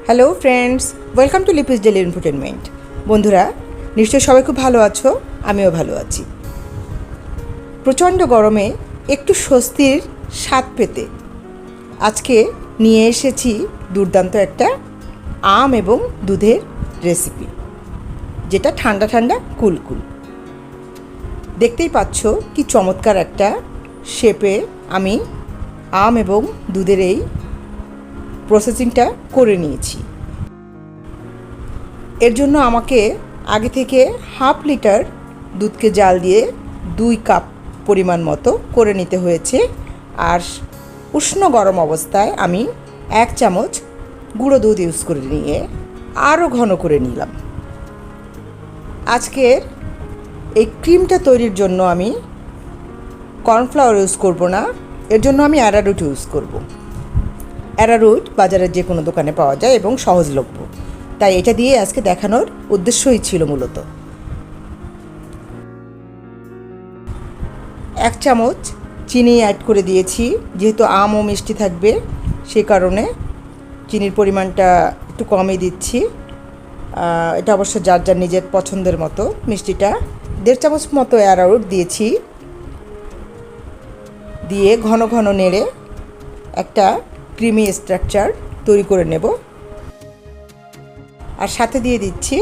Hello friends, welcome to Lipi's daily entertainment. বন্ধুরা, নিশ্চয়ই সবাই খুব ভালো আছো, আমিও ভালো আছি। প্রচণ্ড গরমে একটু স্বস্তির স্বাদ পেতে আজকে নিয়ে এসেছি দুর্দান্ত একটা আম এবং দুধের রেসিপি, যেটা ঠান্ডা ঠান্ডা কুলকুল। দেখতেই পাচ্ছ কি চমৎকার একটা শেপে আমি আম এবং দুধের এই প্রসেসিংটা করে নিয়েছি। এর জন্য আমাকে আগে থেকে হাফ লিটার দুধকে জাল দিয়ে 2 কাপ পরিমাণ মতো করে নিতে হয়েছে। আর উষ্ণ গরম অবস্থায় আমি 1 চামচ গুঁড়ো দুধ ইউজ করে নিয়ে আরও ঘন করে নিলাম। আজকের এই ক্রিমটা তৈরির জন্য আমি কর্নফ্লাওয়ার ইউজ করব না, এর জন্য আমি অ্যারারুট ইউজ করব। অ্যারারুট বাজারের যে কোনো দোকানে পাওয়া যায় এবং সহজলভ্য, তাই এটা দিয়ে আজকে দেখানোর উদ্দেশ্যই ছিল মূলত। 1 চামচ চিনি অ্যাড করে দিয়েছি, যেহেতু আম ও মিষ্টি থাকবে সে কারণে চিনির পরিমাণটা একটু কমই দিচ্ছি। এটা অবশ্য যার যার নিজের পছন্দের মতো। মিষ্টিটা 1.5 চামচ মতো অ্যারারুট দিয়েছি, দিয়ে ঘন ঘন নেড়ে একটা ক্রিমি স্ট্রাকচার তৈরি করে নেব। আর সাথে দিয়ে দিচ্ছি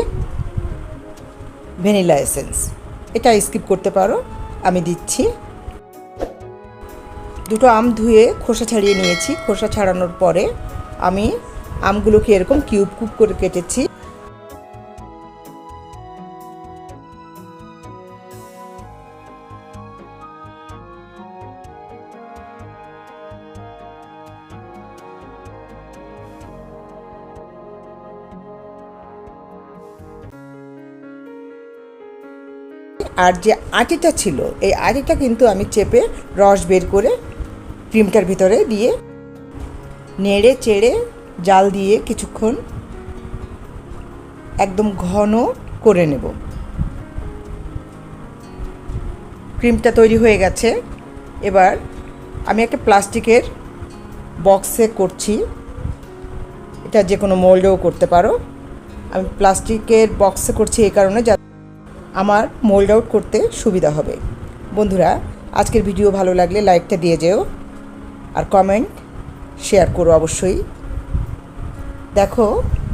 ভ্যানিলা এসেন্স। এটা স্কিপ করতে পারো, আমি দিচ্ছি। 2টো আম ধুয়ে খোসা ছাড়িয়ে নিয়েছি। খোসা ছাড়ানোর পরে আমি আমগুলোকে এরকম কিউব কিউব করে কেটেছি। আর যে আটিটা ছিল, এই আটিটা কিন্তু আমি চেপে রস বের করে ক্রিমটার ভিতরে দিয়ে নেড়ে চেড়ে জাল দিয়ে কিছুক্ষণ একদম ঘন করে নেব। ক্রিমটা তৈরি হয়ে গেছে। এবার আমি একটা প্লাস্টিকের বক্সে করছি, এটা যে কোনো মোল্ডেও করতে পারো। আমি প্লাস্টিকের বক্সে করছি এই কারণে আমার মোল্ড আউট করতে সুবিধা হবে। বন্ধুরা, আজকের ভিডিও ভালো লাগলে লাইকটা দিয়ে যেও, আর কমেন্ট শেয়ার করো অবশ্যই। দেখো,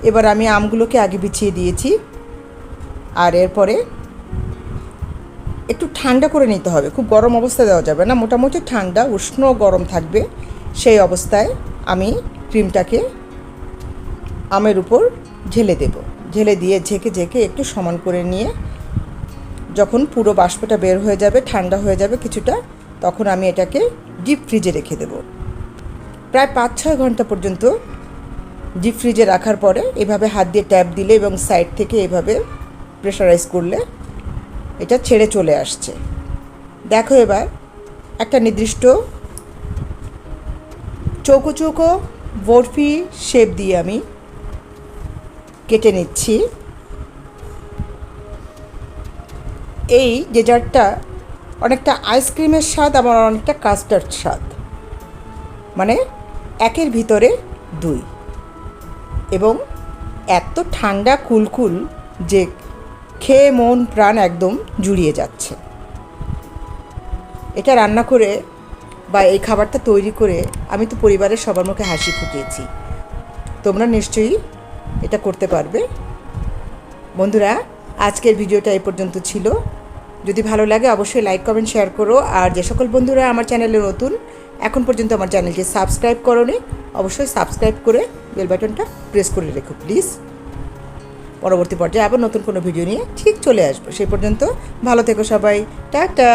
এবার আমি আমগুলোকে আগে বিছিয়ে দিয়েছি, আর এরপরে একটু ঠান্ডা করে নিতে হবে। খুব গরম অবস্থায় দেওয়া যাবে না, মোটামুটি ঠান্ডা উষ্ণ গরম থাকবে। সেই অবস্থায় আমি ক্রিমটাকে আমের উপর ঢেলে দেব। ঢেলে দিয়ে ঝেঁকে ঝেঁকে একটু সমান করে নিয়ে যখন পুরো বাষ্পটা বের হয়ে যাবে, ঠান্ডা হয়ে যাবে কিছুটা, তখন আমি এটাকে ডিপ ফ্রিজে রেখে দেব। প্রায় 5-6 ঘন্টা পর্যন্ত ডিপ ফ্রিজে রাখার পরে এভাবে হাত দিয়ে ট্যাপ দিলে এবং সাইড থেকে এভাবে প্রেশারাইজ করলে এটা ছেড়ে চলে আসছে। দেখো, এবার একটা নির্দিষ্ট চৌকো চৌকো বরফি শেপ দিয়ে আমি কেটে নিচ্ছি। এই ডেজার্টটা অনেকটা আইসক্রিমের স্বাদ, আবার অনেকটা কাস্টার্ড স্বাদ, মানে 1-এর ভিতরে 2, এবং এত ঠান্ডা কুলকুল যে খেয়ে মন প্রাণ একদম জুড়িয়ে যাচ্ছে। এটা রান্না করে বা এই খাবারটা তৈরি করে আমি তো পরিবারের সবার মুখে হাসি ফুটিয়েছি। তোমরা নিশ্চয়ই এটা করতে পারবে। বন্ধুরা, আজকের ভিডিওটা এই পর্যন্ত ছিল। যদি ভালো লাগে অবশ্যই লাইক কমেন্ট শেয়ার করো। আর যে সকল বন্ধুরা আমার চ্যানেলে নতুন, এখন পর্যন্ত আমার চ্যানেলটি সাবস্ক্রাইব করোনি, অবশ্যই সাবস্ক্রাইব করে বেল বাটনটা প্রেস করে রেখো প্লিজ। পরবর্তী পর্যায়ে আবার নতুন কোনো ভিডিও নিয়ে ঠিক চলে আসবো। সেই পর্যন্ত ভালো থেকো সবাই, টাটা।